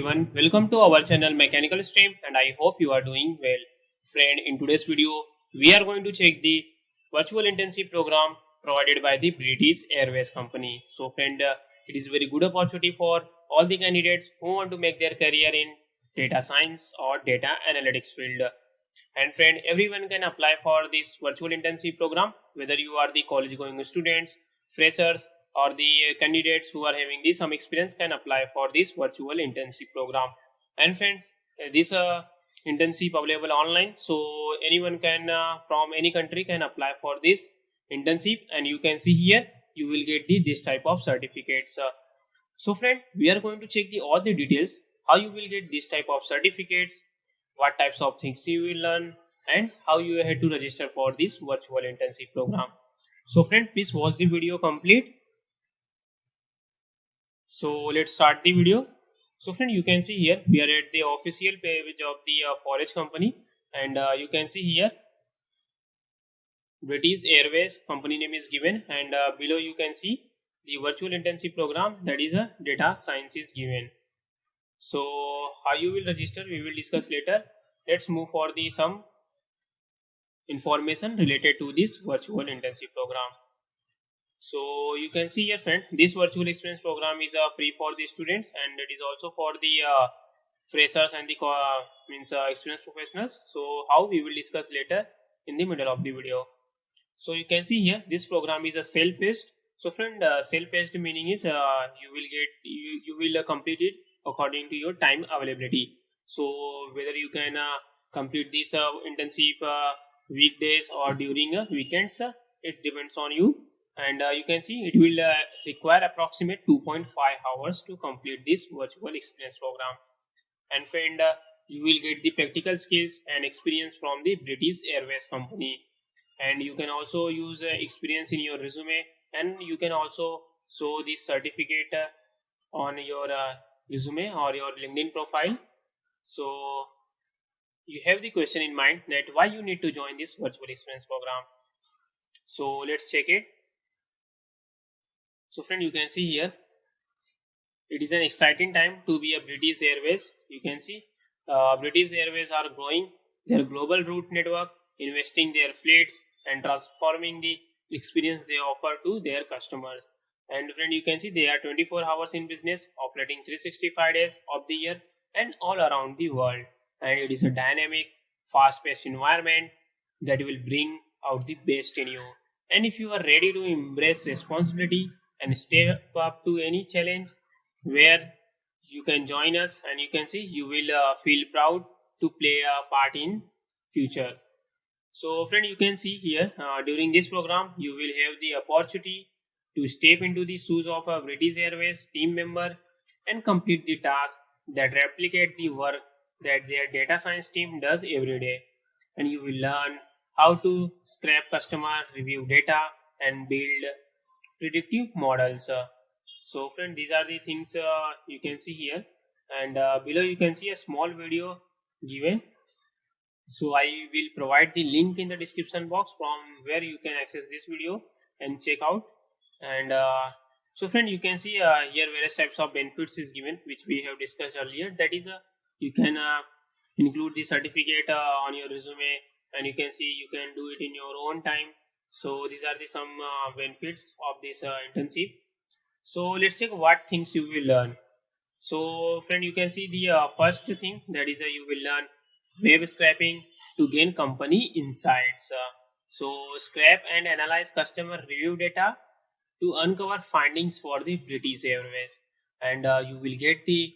Everyone, welcome to our channel Mechanical Stream and I hope you are doing well. Friend, in today's video, we are going to check the virtual internship program provided by the British Airways company. So friend, it is a very good opportunity for all the candidates who want to make their career in data science or data analytics field. And friend, everyone can apply for this virtual internship program, whether you are the college going students, freshers, or the candidates who are having some experience can apply for this virtual internship program. And friends, this internship available online, so anyone can from any country can apply for this internship, and you can see here you will get this type of certificates. So friend, we are going to check all the details how you will get this type of certificates, what types of things you will learn, and how you have to register for this virtual internship program. So friend, please watch the video complete. So let's start the video. So friend, you can see here we are at the official page of the Forage company, and you can see here British Airways company name is given, and below you can see the virtual internship program, that is a data science is given. So how you will register we will discuss later. Let's move for the some information related to this virtual internship program. So you can see here friend, this virtual experience program is free for the students, and it is also for the freshers and the experienced professionals. So how we will discuss later in the middle of the video. So you can see here this program is a self-paced. So friend, self-paced meaning is you will complete it according to your time availability. So whether you can complete this internship weekdays or during weekends, it depends on you. And you can see it will require approximate 2.5 hours to complete this virtual experience program. And friend, you will get the practical skills and experience from the British Airways company, and you can also use experience in your resume, and you can also show this certificate on your resume or your LinkedIn profile. So you have the question in mind that why you need to join this virtual experience program. So let's check it. So friend, you can see here it is an exciting time to be a British Airways. You can see British Airways are growing their global route network, investing their fleets and transforming the experience they offer to their customers. And friend, you can see they are 24 hours in business, operating 365 days of the year and all around the world. And it is a dynamic, fast-paced environment that will bring out the best in you. And if you are ready to embrace responsibility and step up to any challenge, where you can join us, and you can see you will feel proud to play a part in future. So friend, you can see here during this program you will have the opportunity to step into the shoes of a British Airways team member and complete the task that replicate the work that their data science team does every day. And you will learn how to scrape customer review data and build predictive models. So friend, these are the things you can see here, and below you can see a small video given. So I will provide the link in the description box from where you can access this video and check out. And so friend, you can see here various types of benefits is given, which we have discussed earlier. That is you can include the certificate on your resume, and you can see you can do it in your own time. So these are the some benefits of this internship. So let's check what things you will learn. So friend, you can see the first thing, that is you will learn web scraping to gain company insights. So scrape and analyze customer review data to uncover findings for the British Airways, and you will get the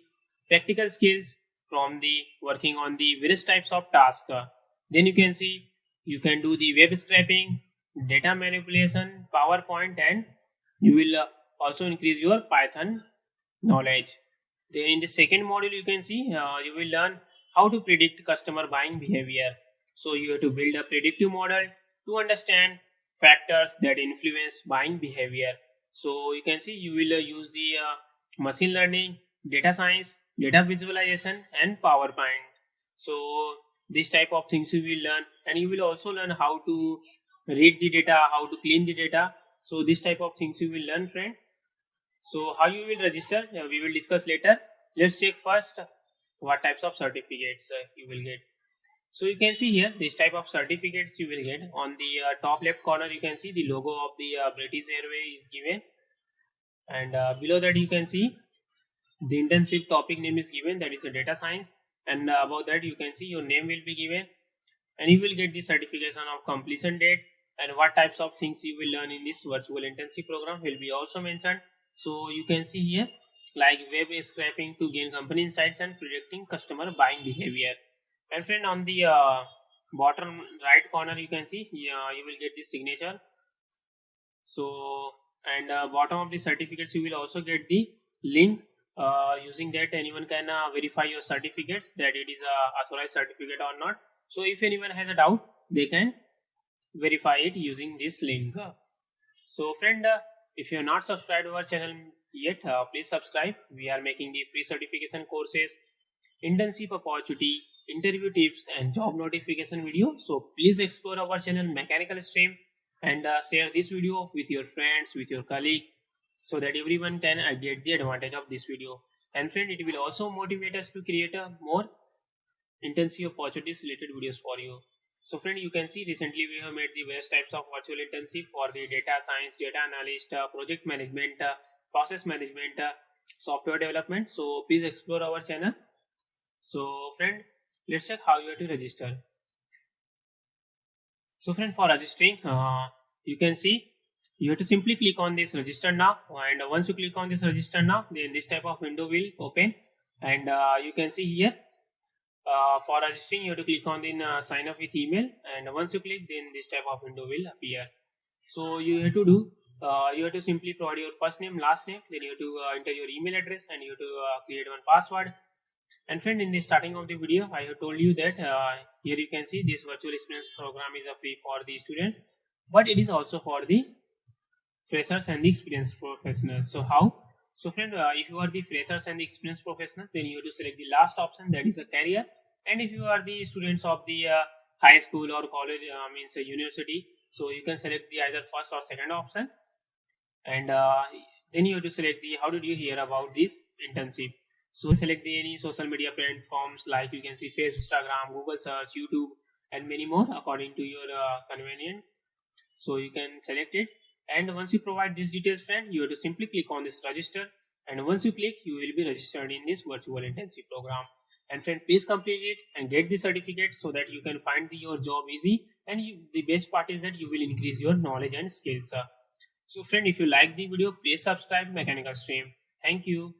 practical skills from the working on the various types of tasks. Then you can see you can do the web scraping, data manipulation, PowerPoint, and you will also increase your Python knowledge. Then in the second module you can see you will learn how to predict customer buying behavior. So you have to build a predictive model to understand factors that influence buying behavior. So you can see you will use the machine learning, data science, data visualization, and PowerPoint. So this type of things you will learn, and you will also learn how to read the data, how to clean the data. So this type of things you will learn, friend. So how you will register we will discuss later. Let's check first what types of certificates you will get. So you can see here this type of certificates you will get. On the top left corner you can see the logo of the British Airways is given, and below that you can see the internship topic name is given, that is a data science, and above that you can see your name will be given, and you will get the certification of completion date, and what types of things you will learn in this virtual internship program will be also mentioned. So you can see here like web scraping to gain company insights and predicting customer buying behavior. And friend, on the bottom right corner you can see you will get the signature. So, and bottom of the certificates you will also get the link. Using that anyone can verify your certificates that it is a authorized certificate or not. So if anyone has a doubt, they can verify it using this link. So friend, if you are not subscribed to our channel yet, please subscribe. We are making the free certification courses, internship opportunity, interview tips, and job notification video. So please explore our channel Mechanical Stream, and share this video with your friends, with your colleague, so that everyone can get the advantage of this video. And friend, it will also motivate us to create a more internship opportunities related videos for you. So friend, you can see recently we have made the various types of virtual internship for the data science, data analyst, project management, process management, software development. So please explore our channel. So friend, let's check how you have to register. So friend, for registering, you can see you have to simply click on this register now, and once you click on this register now, then this type of window will open, and you can see here for registering you have to click on the sign up with email, and once you click, then this type of window will appear. So you have to do you have to simply provide your first name, last name, then you have to enter your email address, and you have to create one password. And friend, in the starting of the video I have told you that here you can see this virtual experience program is a free for the students, but it is also for the freshers and the experienced professionals. So how? So friend, if you are the freshers and the experienced professionals, then you have to select the last option, that is a career. And if you are the students of the high school or college, means a university, so you can select the either first or second option. And then you have to select the how did you hear about this internship. So select the any social media platforms like you can see Facebook, Instagram, Google search, YouTube, and many more according to your convenience. So you can select it, and once you provide these details, friend, you have to simply click on this register, and once you click, you will be registered in this virtual internship program. And friend, please complete it and get the certificate so that you can find your job easy, and the best part is that you will increase your knowledge and skills. So friend, if you like the video, please subscribe Mechanical Stream. Thank you.